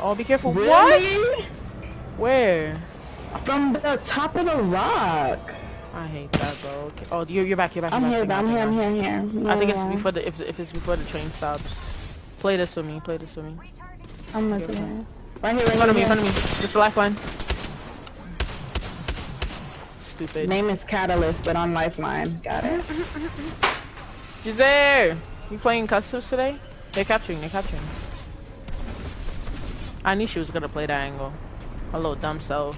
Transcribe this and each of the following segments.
Oh, be careful. Really? What? Where? From the top of the rock. I hate that, bro. Okay. Oh, you're back. You're back. I'm You're here. back. I'm here. I think it's before the if it's before the train stops. Play this with me. I'm listening. Right here. In front of me. Just the lifeline. Stupid. Name is Catalyst, but on Lifeline. Got it. Giselle, you playing customs today? They're capturing. I knew she was gonna play that angle. Her little dumb self.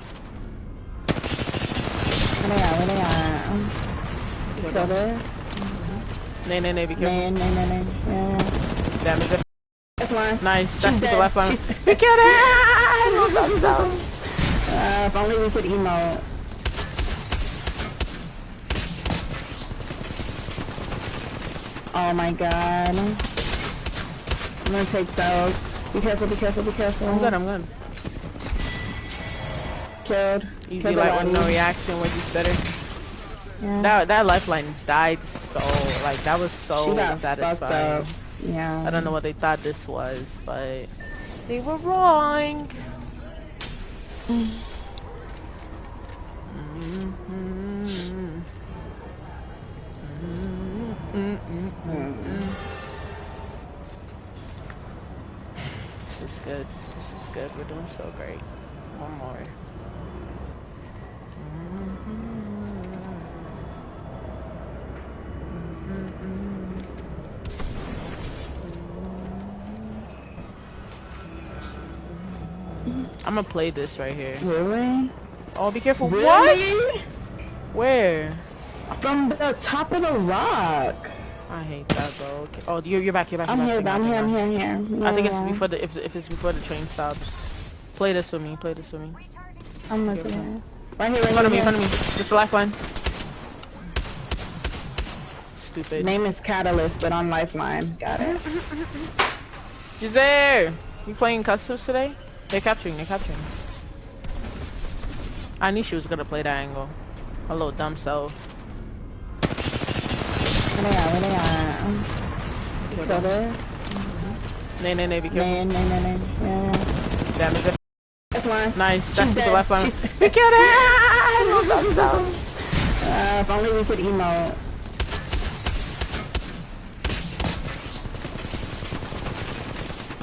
Where they are? Kill her. Nay, be careful. Nay. Yeah. Damage it. Lifeline. Nice, that's the lifeline. We killed her! Little dumb self. If only we could emote. Oh my god. I'm gonna take those. Be careful. I'm good. Killed. Easy light with no reaction, which is better. Yeah. That lifeline died so, like, that was so satisfying. Yeah. I don't know what they thought this was, but they were wrong. This is good. We're doing so great. One more. I'm gonna play this right here. Really? Oh, be careful. Really? What? Where? From the top of the rock. I hate that, bro. Okay. Oh, you're back. I'm here. I think it's before the if it's before the train stops. Play this with me. I'm listening. Right here. In front of me. Just the lifeline. Stupid. Name is Catalyst, but on Lifeline. Got it. Giselle, you playing customs today? They're capturing. I knew she was gonna play that angle. Her little dumb self. Where they are? Kill her. Nay, be careful. Nay. Yeah. Damage it. Lifeline. Nice, that's the lifeline. We killed her! Little dumb self. If only we could emote.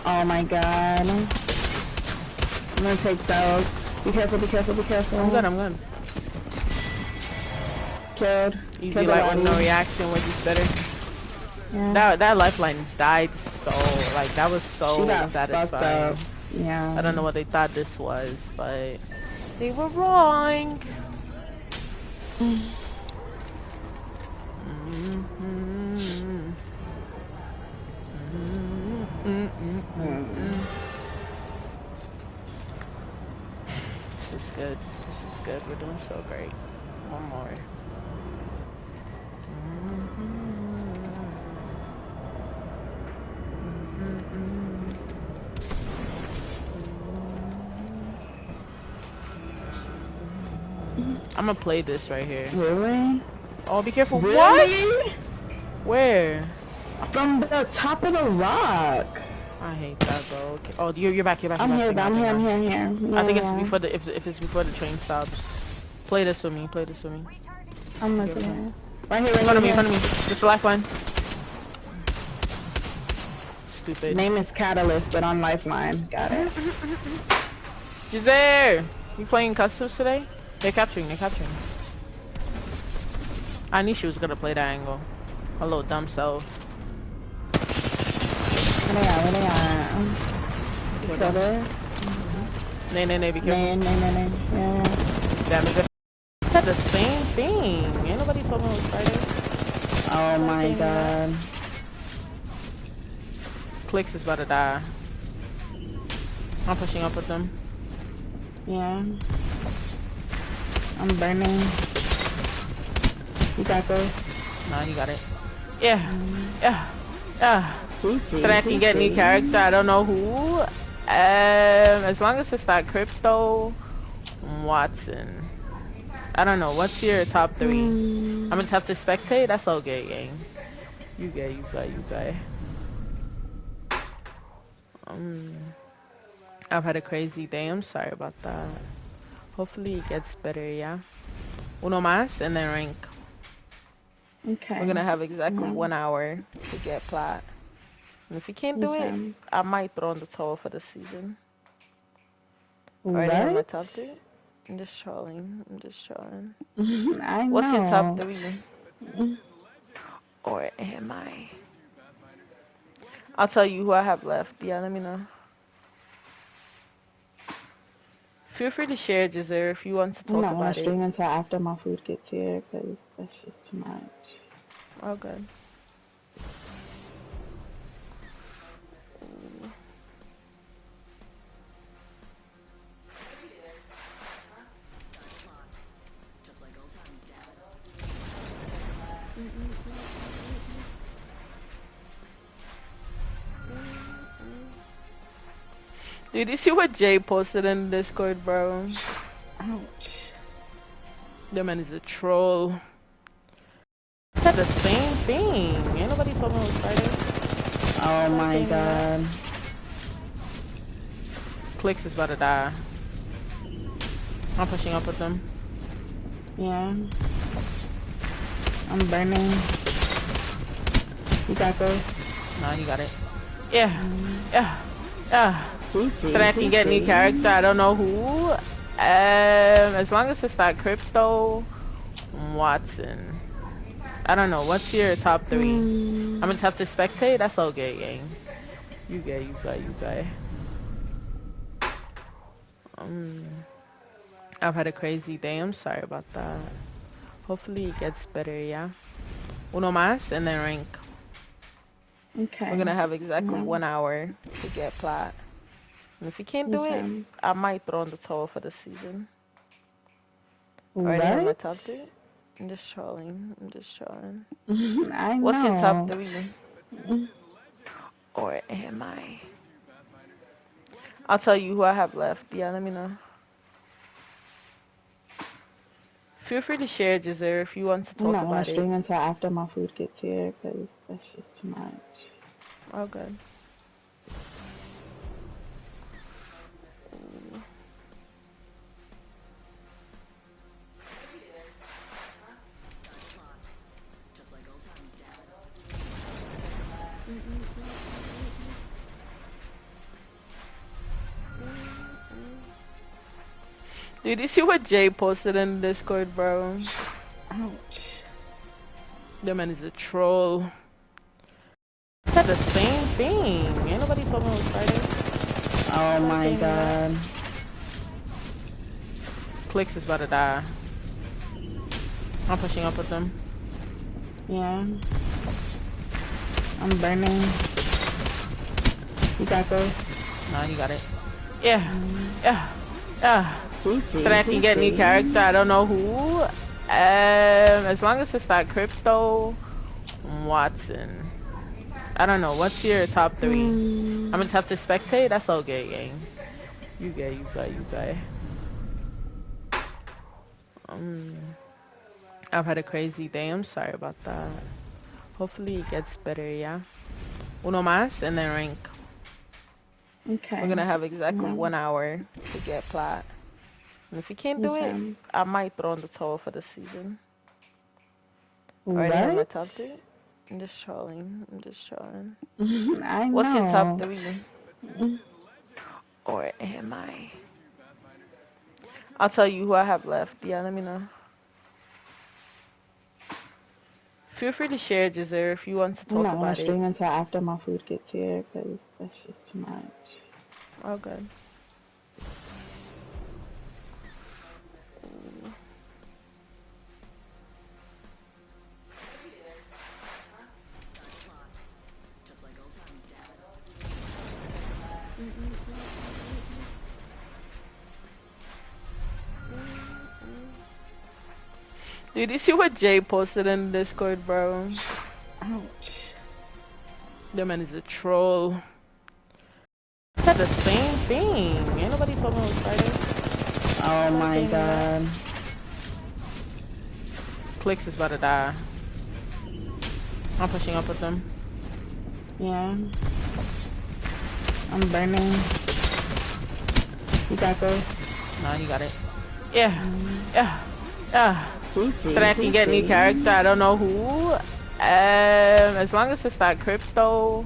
Oh my god. I'm gonna take those. Be careful. I'm good. Killed. Easy light with no reaction, which is better. Yeah. That lifeline died so, like, that was so satisfying. Yeah. I don't know what they thought this was, but they were wrong. This is good. We're doing so great. One more. I'm gonna play this right here. Really? Oh, be careful. Really? What? Where? From the top of the rock. I hate that, bro. Okay. Oh, you're back. I'm here. I think it's before the if it's before the train stops. Play this with me. I'm listening. Right here. In front of me. Just the lifeline. Stupid. Name is Catalyst, but on Lifeline. Got it. Giselle, you playing customs today? They're capturing. I knew she was gonna play that angle. Her little dumb self. Where they are? Kill her. Nay, be careful. Nay. Yeah. Damage it. Said the same thing. Ain't nobody told me it was Friday. Oh my god. Clicks is about to die. I'm pushing up with them. Yeah. I'm burning. You got this? No, he got it. Yeah. So that I can get new character. I don't know who. As long as it's not Crypto, Watson. I don't know. What's your top 3? I'm gonna have to spectate. That's all good, gang. You gay. I've had a crazy day. I'm sorry about that. Hopefully it gets better, yeah? Uno más and then rank. Okay. We're gonna have exactly Yeah. 1 hour to get plat. And if you can't do it, Okay. I might throw in the towel for the season. Already have my What? top 3? I'm just trolling. I'm just trolling. I What's your top know. 3? Or am I? I'll tell you who I have left. Yeah, let me know. Feel free to share, Giselle, if you want to I'm talk not gonna about it. stream until after my food gets here because that's just too much. Oh, good. Dude, you see what Jay posted in Discord, bro? Ouch. That man is a troll. Said the same thing. Ain't nobody told me it was Friday. Oh my god. Clicks is about to die. I'm pushing up with them. Yeah. I'm burning. You got this? No, you got it. Yeah. Yeah. Yeah. GG. That I can get new character. I don't know who. As long as it's not Crypto, Watson. I don't know. What's your top 3? I'm gonna just have to spectate. That's all good, gang. You gay. You gay. You gay. I've had a crazy day. I'm sorry about that. Hopefully it gets better, yeah? Uno más and then rank. Okay. We're gonna have exactly Yeah. 1 hour to get plat. And if you can't do it, I might throw in the towel for the season. Already have my top 3? I'm just trolling. I'm just trolling. I know. What's your top 3? Or am I? I'll tell you who I have left. Yeah, let me know. Feel free to share, Giselle, if you want to I'm talk not gonna about it. stream until after my food gets here because that's just too much. Oh, good. Dude, you see what Jay posted in Discord, bro? Ouch. That man is a troll. Said the same thing. Ain't nobody told me it was Friday. Oh my god. Clicks is about to die. I'm pushing up with them. Yeah. I'm burning. You got this? No, you got it. Yeah. Yeah. Yeah. GG. That I can get new character. I don't know who. As long as it's not Crypto, Watson. I don't know. What's your top 3? I'm gonna just have to spectate. That's all good, gang. You gay. You gay. You gay. I've had a crazy day. I'm sorry about that. Hopefully it gets better, yeah? Uno más and then rank. Okay. We're gonna have exactly 1 hour to get plat. And if you can't do it, I might throw in the towel for the season. Already have my top 3? I'm just trolling. I'm just trolling. I know. What's your top 3? Or am I? I'll tell you who I have left. Yeah, let me know. Feel free to share, Giselle, if you want to talk I'm not gonna about it. stream until after my food gets here because that's just too much. Oh, good. Dude, you see what Jay posted in Discord, bro? Ouch. That man is a troll. Said the same thing. Ain't nobody told me it was Friday. Oh my god. Clicks is about to die. I'm pushing up with them. Yeah. I'm burning. You got this. No, you got it. Yeah. Yeah. Yeah. That I can get new character. I don't know who. As long as it's that crypto.